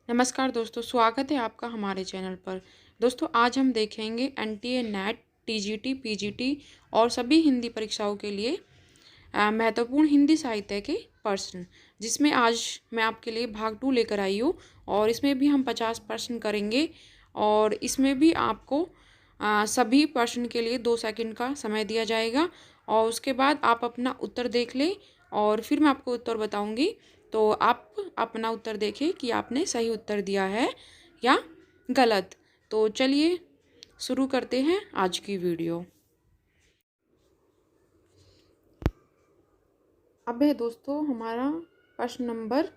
नमस्कार दोस्तों, स्वागत है आपका हमारे चैनल पर। दोस्तों, आज हम देखेंगे एनटीए, नेट, टीजीटी, पीजीटी और सभी हिंदी परीक्षाओं के लिए महत्वपूर्ण हिंदी साहित्य के प्रश्न, जिसमें आज मैं आपके लिए भाग 2 लेकर आई हूँ। और इसमें भी हम 50 प्रश्न करेंगे और इसमें भी आपको सभी प्रश्न के लिए 2 सेकंड का समय दिया जाएगा और उसके बाद आप अपना उत्तर देख लें और फिर मैं आपको उत्तर बताऊंगी। तो आप अपना उत्तर देखें कि आपने सही उत्तर दिया है या गलत। तो चलिए शुरू करते हैं आज की वीडियो। अब है दोस्तों हमारा प्रश्न नंबर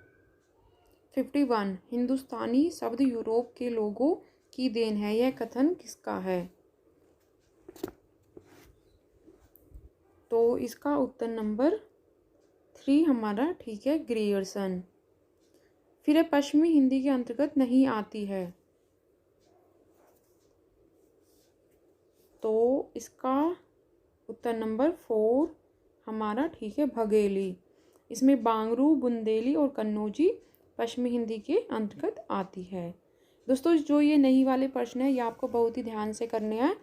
51। हिंदुस्तानी शब्द यूरोप के लोगों की देन है, यह कथन किसका है? तो इसका उत्तर नंबर 3 हमारा ठीक है, ग्रियर्सन। फिर पश्चिमी हिंदी के अंतर्गत नहीं आती है, तो इसका उत्तर नंबर 4 हमारा ठीक है, भगेली। इसमें बांगरू, बुंदेली और कन्नौजी पश्चिमी हिंदी के अंतर्गत आती है। दोस्तों, जो ये नहीं वाले प्रश्न है ये आपको बहुत ही ध्यान से करने हैं।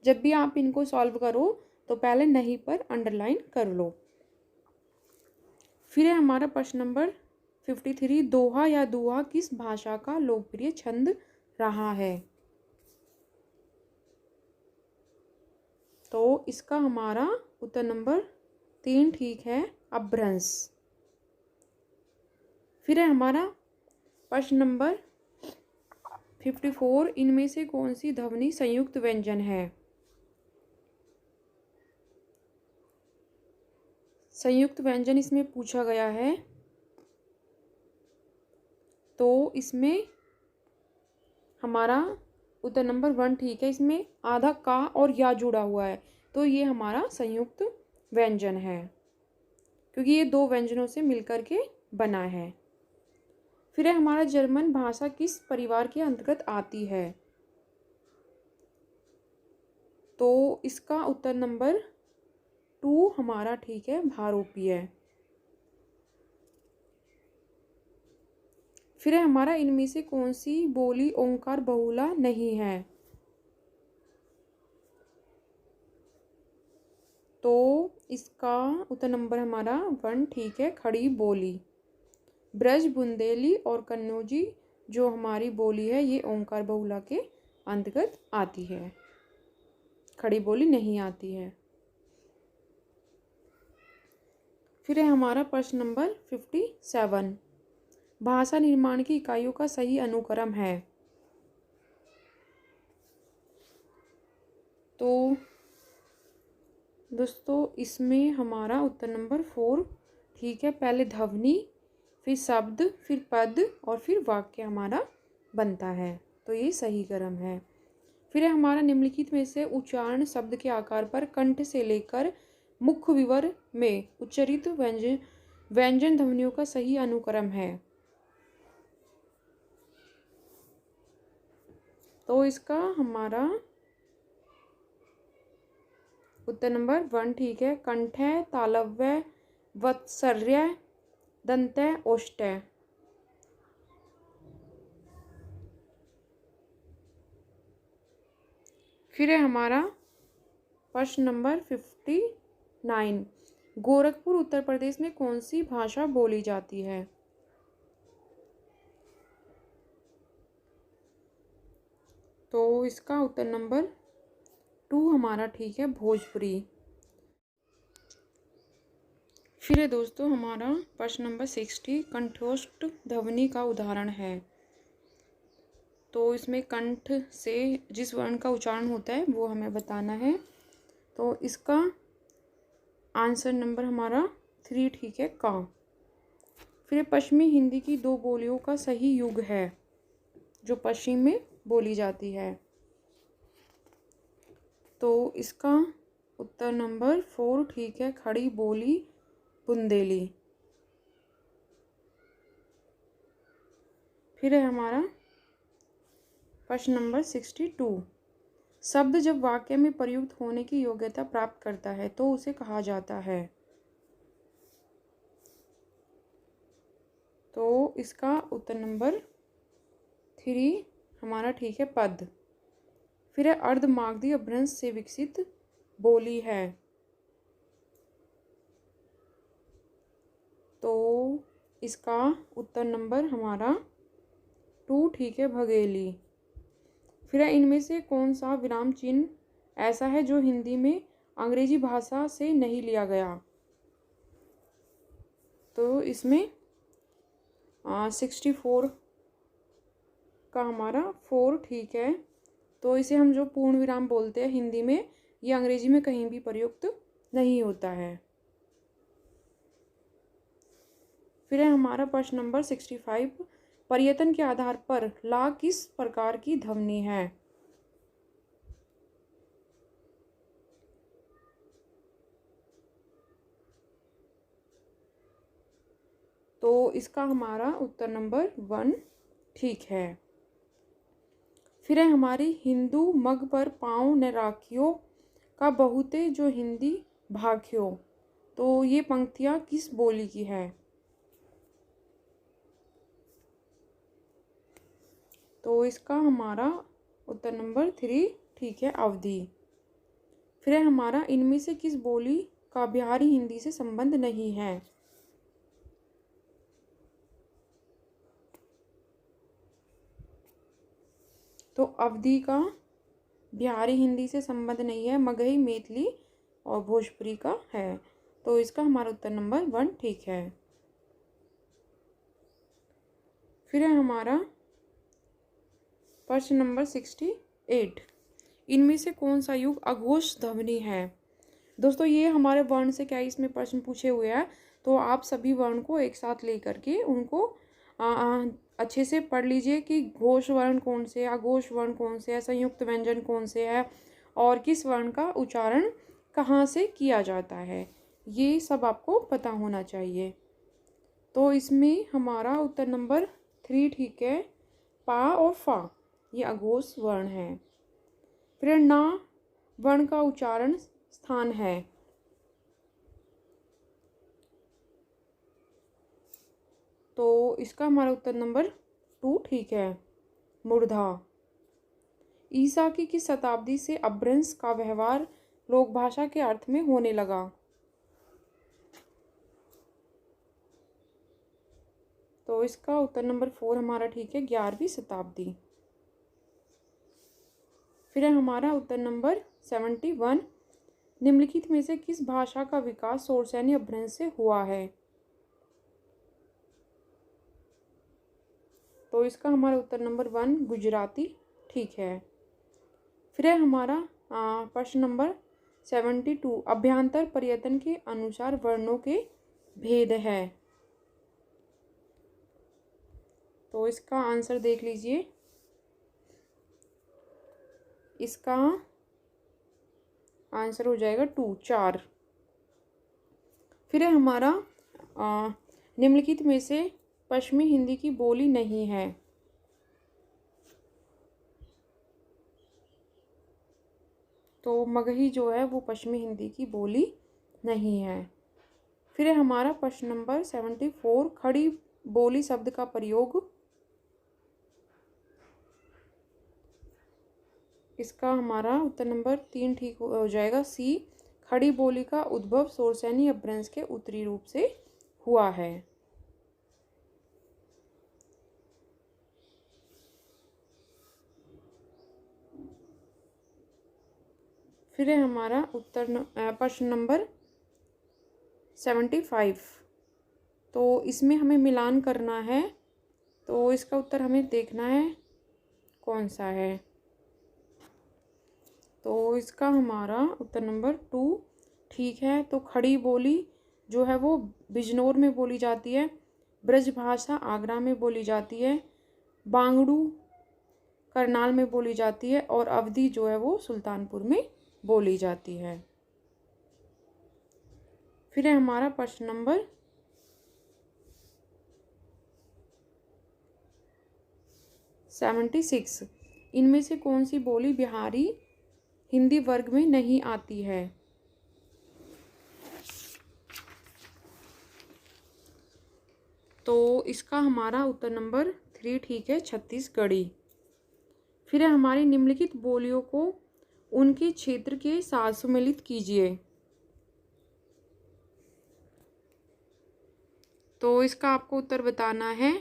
जब भी आप इनको सॉल्व करो तो पहले नहीं पर अंडरलाइन कर लो। फिर है हमारा प्रश्न नंबर 53। दोहा या दुआ किस भाषा का लोकप्रिय छंद रहा है? तो इसका हमारा उत्तर नंबर 3 ठीक है, अपभ्रंश। फिर है हमारा प्रश्न नंबर 54। इनमें से कौन सी ध्वनि संयुक्त व्यंजन है? संयुक्त व्यंजन इसमें पूछा गया है, तो इसमें हमारा उत्तर नंबर 1 ठीक है। इसमें आधा का और या जुड़ा हुआ है, तो ये हमारा संयुक्त व्यंजन है क्योंकि ये 2 व्यंजनों से मिलकर के बना है। फिर है हमारा जर्मन भाषा किस परिवार के अंतर्गत आती है? तो इसका उत्तर नंबर 2 हमारा ठीक है, भारोपीय। फिर है हमारा इनमें से कौन सी बोली ओंकार बहुला नहीं है? तो इसका उत्तर नंबर हमारा 1 ठीक है, खड़ी बोली। ब्रज, बुंदेली और कन्नौजी जो हमारी बोली है ये ओंकार बहुला के अंतर्गत आती है, खड़ी बोली नहीं आती है। फिर है हमारा प्रश्न नंबर 57। भाषा निर्माण की इकाइयों का सही अनुक्रम है? तो दोस्तों इसमें हमारा उत्तर नंबर 4 ठीक है, पहले ध्वनि, फिर शब्द, फिर पद और फिर वाक्य हमारा बनता है, तो ये सही क्रम है। फिर है हमारा निम्नलिखित में से उच्चारण शब्द के आकार पर कंठ से लेकर मुख्य विवर में उच्चरित व्यंजन ध्वनियों का सही अनुक्रम है? तो इसका हमारा उत्तर नंबर 1 ठीक है, कंठय, तालव्य, वत्सर्य, दंतय, ओष्ठ्य। फिर है हमारा प्रश्न नंबर 59। गोरखपुर उत्तर प्रदेश में कौन सी भाषा बोली जाती है? तो इसका उत्तर नंबर 2 हमारा ठीक है, भोजपुरी। फिर है दोस्तों हमारा प्रश्न नंबर 60। कंठोष्ठ ध्वनि का उदाहरण है? तो इसमें कंठ से जिस वर्ण का उच्चारण होता है वो हमें बताना है, तो इसका आंसर नंबर हमारा 3 ठीक है, का। फिर पश्चिमी हिंदी की 2 बोलियों का सही युग है जो पश्चिम में बोली जाती है? तो इसका उत्तर नंबर 4 ठीक है, खड़ी बोली, बुंदेली। फिर है हमारा प्रश्न नंबर 62। शब्द जब वाक्य में प्रयुक्त होने की योग्यता प्राप्त करता है तो उसे कहा जाता है? तो इसका उत्तर नंबर 3 हमारा ठीक है पद। फिर है अर्धमागधी अपभ्रंश से विकसित बोली है। तो इसका उत्तर नंबर हमारा 2 ठीक है भगेली। फिर है इनमें से कौन सा विराम चिन्ह ऐसा है जो हिंदी में अंग्रेजी भाषा से नहीं लिया गया। तो इसमें 64 का हमारा 4 ठीक है। तो इसे हम जो पूर्ण विराम बोलते हैं हिंदी में, ये अंग्रेजी में कहीं भी प्रयुक्त नहीं होता है। फिर है हमारा प्रश्न नंबर 65, पर्यटन के आधार पर ला किस प्रकार की ध्वनि है। तो इसका हमारा उत्तर नंबर 1 ठीक है। फिर है हमारी हिंदू मग पर पाँव न राखियो का बहुते जो हिंदी भाख्यो। तो ये पंक्तियाँ किस बोली की है। तो इसका हमारा उत्तर नंबर 3 ठीक है अवधि। फिर है हमारा इनमें से किस बोली का बिहारी हिंदी से संबंध नहीं है। तो अवधि का बिहारी हिंदी से संबंध नहीं है, मगही, मैथिली और भोजपुरी का है। तो इसका हमारा उत्तर नंबर 1 ठीक है। फिर है हमारा प्रश्न नंबर 68, इनमें से कौन सा युग अघोष ध्वनि है। दोस्तों ये हमारे वर्ण से क्या इसमें प्रश्न पूछे हुए हैं, तो आप सभी वर्ण को एक साथ लेकर के उनको अच्छे से पढ़ लीजिए कि घोष वर्ण कौन से है, अघोष वर्ण कौन से है, संयुक्त व्यंजन कौन से है और किस वर्ण का उच्चारण कहाँ से किया जाता है, ये सब आपको पता होना चाहिए। तो इसमें हमारा उत्तर नंबर 3 ठीक है, पा और फा ये अघोष वर्ण है। फिर ना वर्ण का उच्चारण स्थान है। तो इसका हमारा उत्तर नंबर 2 ठीक है, मूर्धा। ईसा की किस शताब्दी से अपभ्रंश का व्यवहार लोक भाषा के अर्थ में होने लगा। तो इसका उत्तर नंबर 4 हमारा ठीक है, 11वीं शताब्दी। फिर है हमारा उत्तर नंबर 71, निम्नलिखित में से किस भाषा का विकास शौरसैनी अपभ्रंश से हुआ है। तो इसका हमारा उत्तर नंबर 1 गुजराती ठीक है। फिर है हमारा प्रश्न नंबर 72, अभ्यंतर पर्यटन के अनुसार वर्णों के भेद है। तो इसका आंसर देख लीजिए, इसका आंसर हो जाएगा 2 4। फिर है हमारा निम्नलिखित में से पश्चिमी हिंदी की बोली नहीं है। तो मगही जो है वो पश्चिमी हिंदी की बोली नहीं है। फिर है हमारा प्रश्न नंबर 74, खड़ी बोली शब्द का प्रयोग। इसका हमारा उत्तर नंबर 3 ठीक हो जाएगा, सी, खड़ी बोली का उद्भव शौरसैनी अपभ्रंश के उत्तरी रूप से हुआ है। फिर है हमारा प्रश्न नंबर 75। तो इसमें हमें मिलान करना है, तो इसका उत्तर हमें देखना है कौन सा है। तो इसका हमारा उत्तर नंबर 2 ठीक है। तो खड़ी बोली जो है वो बिजनौर में बोली जाती है, ब्रज भाषा आगरा में बोली जाती है, बांगड़ू करनाल में बोली जाती है और अवधी जो है वो सुल्तानपुर में बोली जाती है। फिर है हमारा प्रश्न नंबर 76, इनमें से कौन सी बोली बिहारी हिंदी वर्ग में नहीं आती है। तो इसका हमारा उत्तर नंबर 3 ठीक है, छत्तीसगढ़ी। फिर है हमारी निम्नलिखित बोलियों को उनके क्षेत्र के साथ सम्मिलित कीजिए। तो इसका आपको उत्तर बताना है।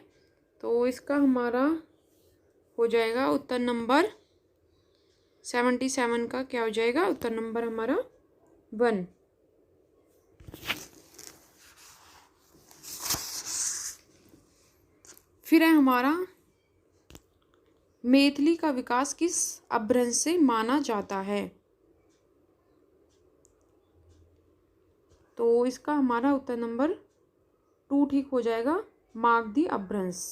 तो इसका हमारा हो जाएगा उत्तर नंबर 77 का क्या हो जाएगा, उत्तर नंबर हमारा 1। फिर है हमारा मैथिली का विकास किस अपभ्रंश से माना जाता है। तो इसका हमारा उत्तर नंबर 2 ठीक हो जाएगा, मागधी अपभ्रंश।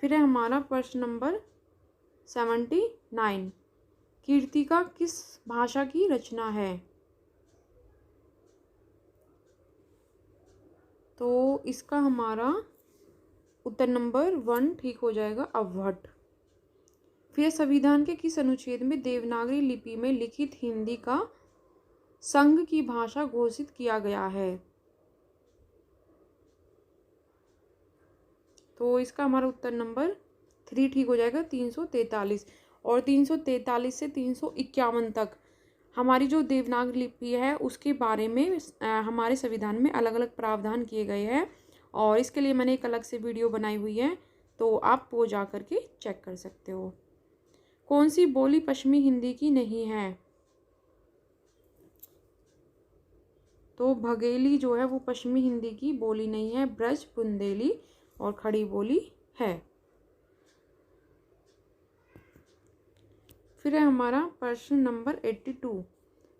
फिर है हमारा प्रश्न नंबर 79, कीर्तिका किस भाषा की रचना है। तो इसका हमारा उत्तर नंबर 1 ठीक हो जाएगा, अवहट। फिर संविधान के किस अनुच्छेद में देवनागरी लिपि में लिखित हिंदी का संघ की भाषा घोषित किया गया है। तो इसका हमारा उत्तर नंबर 3 ठीक हो जाएगा, 343। और 343 से 351 तक हमारी जो देवनागरी लिपि है उसके बारे में हमारे संविधान में अलग अलग प्रावधान किए गए हैं, और इसके लिए मैंने एक अलग से वीडियो बनाई हुई है, तो आप वो जा कर के चेक कर सकते हो। कौन सी बोली पश्चिमी हिंदी की नहीं है। तो भगेली जो है वो पश्चिमी हिंदी की बोली नहीं है, ब्रज, बुंदेली और खड़ी बोली है। फिर है हमारा प्रश्न नंबर 82,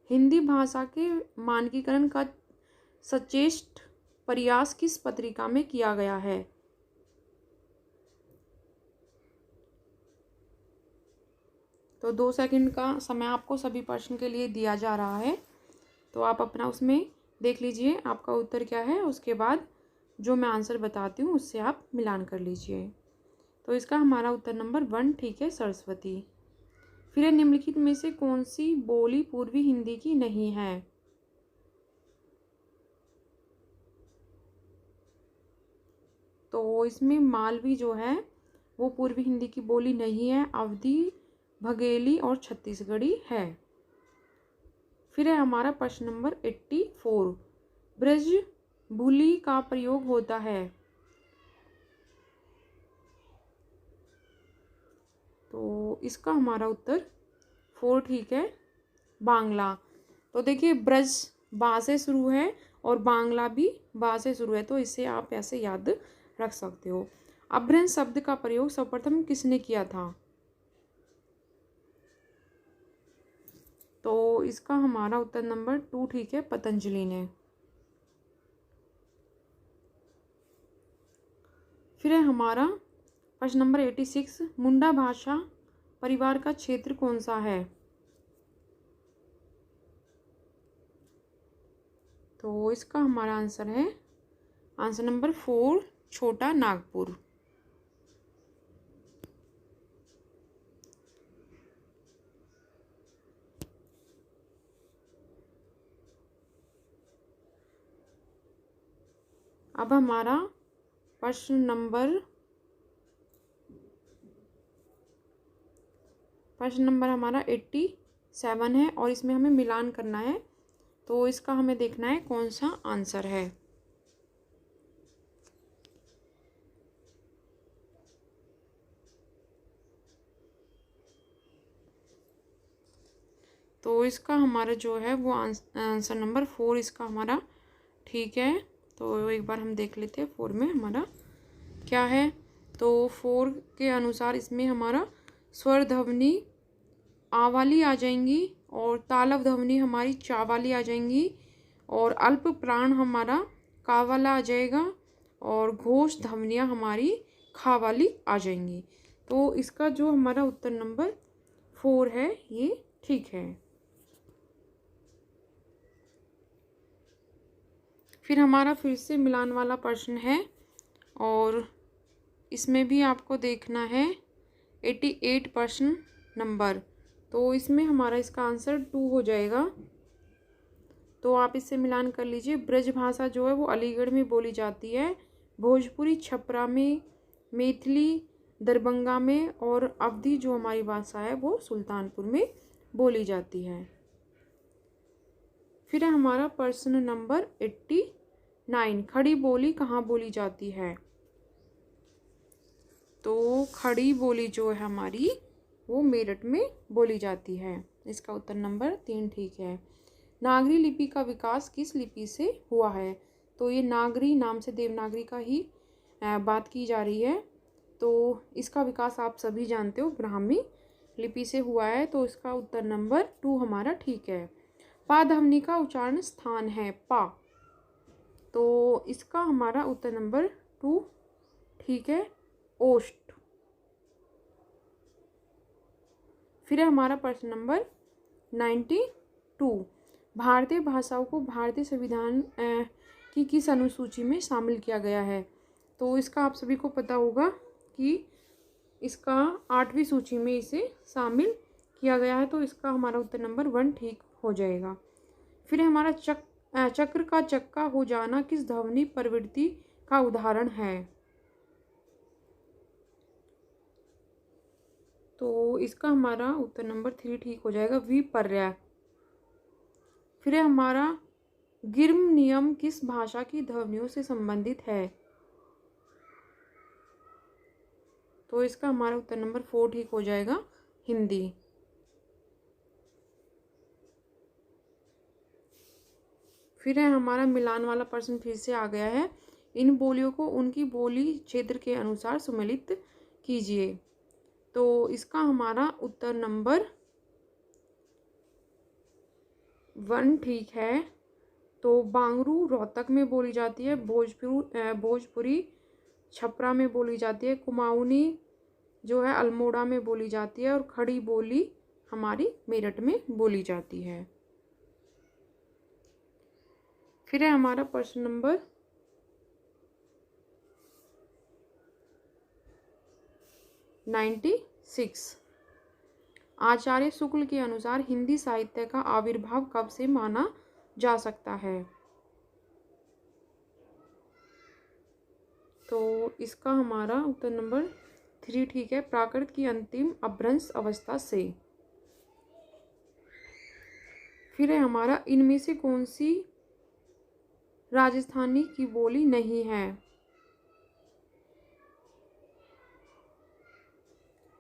हिंदी भाषा के मानकीकरण का सचेष्ट प्रयास किस पत्रिका में किया गया है। तो 2 सेकंड का समय आपको सभी प्रश्न के लिए दिया जा रहा है, तो आप अपना उसमें देख लीजिए आपका उत्तर क्या है, उसके बाद जो मैं आंसर बताती हूँ उससे आप मिलान कर लीजिए। तो इसका हमारा उत्तर नंबर 1 ठीक है, सरस्वती। फिर निम्नलिखित में से कौन सी बोली पूर्वी हिंदी की नहीं है। तो इसमें मालवी जो है वो पूर्वी हिंदी की बोली नहीं है, अवधी, भगेली और छत्तीसगढ़ी है। फिर है हमारा प्रश्न नंबर 84, ब्रज भूली का प्रयोग होता है। तो इसका हमारा उत्तर 4 ठीक है, बांग्ला। तो देखिए ब्रज बा से शुरू है और बांग्ला भी बा से शुरू है, तो इसे आप ऐसे याद रख सकते हो। अपभ्रंश शब्द का प्रयोग सर्वप्रथम किसने किया था। तो इसका हमारा उत्तर नंबर 2 ठीक है, पतंजलि ने। फिर है हमारा प्रश्न नंबर 86, मुंडा भाषा परिवार का क्षेत्र कौन सा है। तो इसका हमारा आंसर है आंसर नंबर 4, छोटा नागपुर। अब हमारा प्रश्न नंबर हमारा 87 है और इसमें हमें मिलान करना है, तो इसका हमें देखना है कौन सा आंसर है। तो इसका हमारा जो है वो आंसर नंबर 4 इसका हमारा ठीक है। तो एक बार हम देख लेते हैं 4 में हमारा क्या है। तो 4 के अनुसार इसमें हमारा स्वर ध्वनि आ वाली आ जाएंगी और तालव ध्वनि हमारी चा वाली आ जाएंगी और अल्प प्राण हमारा का वाला आ जाएगा और घोष ध्वनियाँ हमारी खा वाली आ जाएंगी। तो इसका जो हमारा उत्तर नंबर 4 है ये ठीक है। फिर हमारा फिर से मिलान वाला प्रश्न है और इसमें भी आपको देखना है 88 प्रश्न नंबर। तो इसमें हमारा इसका आंसर 2 हो जाएगा, तो आप इससे मिलान कर लीजिए। ब्रज भाषा जो है वो अलीगढ़ में बोली जाती है, भोजपुरी छपरा में, मैथिली दरभंगा में, और अवधी जो हमारी भाषा है वो सुल्तानपुर में बोली जाती है। फिर है हमारा प्रश्न नंबर 89, खड़ी बोली कहाँ बोली जाती है? तो खड़ी बोली जो है हमारी वो मेरठ में बोली जाती है। इसका उत्तर नंबर 3 ठीक है। नागरी लिपि का विकास किस लिपि से हुआ है? तो ये नागरी नाम से देवनागरी का ही बात की जा रही है। तो इसका विकास आप सभी जानते हो ब्राह्मी लिपि से हुआ है। तो इसका उत्तर नंबर 2 हमारा ठीक है। पा ध्वनि का उच्चारण स्थान है पा, तो इसका हमारा उत्तर नंबर 2 ठीक है, ओष्ठ। फिर है हमारा प्रश्न नंबर 92, भारतीय भाषाओं को भारतीय संविधान की किस अनुसूची में शामिल किया गया है? तो इसका आप सभी को पता होगा कि इसका 8वीं सूची में इसे शामिल किया गया है। तो इसका हमारा उत्तर नंबर 1 ठीक हो जाएगा। फिर हमारा चक्र का चक्का हो जाना किस ध्वनि प्रवृत्ति का उदाहरण है? तो इसका हमारा उत्तर नंबर 3 ठीक हो जाएगा, विपर्य। फिर हमारा गिर्म नियम किस भाषा की ध्वनियों से संबंधित है? तो इसका हमारा उत्तर नंबर 4 ठीक हो जाएगा, हिंदी। फिर है हमारा मिलान वाला प्रश्न फिर से आ गया है। इन बोलियों को उनकी बोली क्षेत्र के अनुसार सम्मिलित कीजिए। तो इसका हमारा उत्तर नंबर 1 ठीक है। तो बांगरू रोहतक में बोली जाती है, भोजपुरी छपरा में बोली जाती है, कुमाऊनी जो है अल्मोड़ा में बोली जाती है, और खड़ी बोली हमारी मेरठ में बोली जाती है। फिर है हमारा प्रश्न नंबर 96, आचार्य शुक्ल के अनुसार हिंदी साहित्य का आविर्भाव कब से माना जा सकता है? तो इसका हमारा उत्तर नंबर 3 ठीक है, प्राकृत की अंतिम अपभ्रंश अवस्था से। फिर है हमारा इनमें से कौन सी राजस्थानी की बोली नहीं है?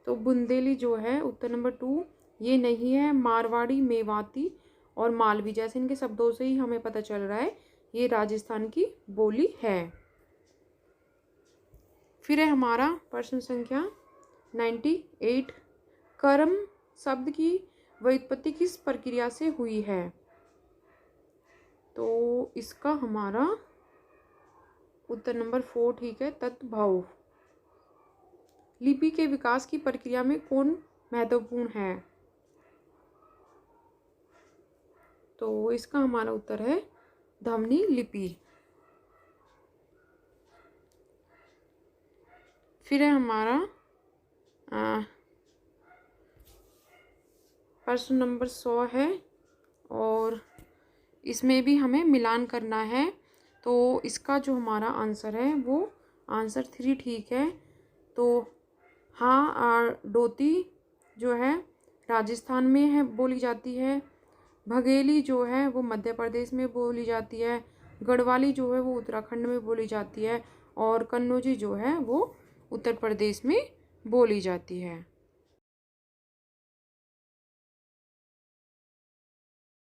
तो बुंदेली जो है उत्तर नंबर 2 ये नहीं है। मारवाड़ी, मेवाती और मालवी जैसे इनके शब्दों से ही हमें पता चल रहा है ये राजस्थान की बोली है। फिर है हमारा प्रश्न संख्या 98, कर्म शब्द की व्युत्पत्ति किस प्रक्रिया से हुई है? तो इसका हमारा उत्तर नंबर 4 ठीक है, तत्भव। लिपि के विकास की प्रक्रिया में कौन महत्वपूर्ण है? तो इसका हमारा उत्तर है ध्वनि लिपि। फिर है हमारा प्रश्न नंबर 100 है, और इसमें भी हमें मिलान करना है। तो इसका जो हमारा आंसर है वो आंसर 3 ठीक है। तो हाँ, डोती जो है राजस्थान में है बोली जाती है, भगेली जो है वो मध्य प्रदेश में बोली जाती है, गढ़वाली जो है वो उत्तराखंड में बोली जाती है, और कन्नौजी जो है वो उत्तर प्रदेश में बोली जाती है।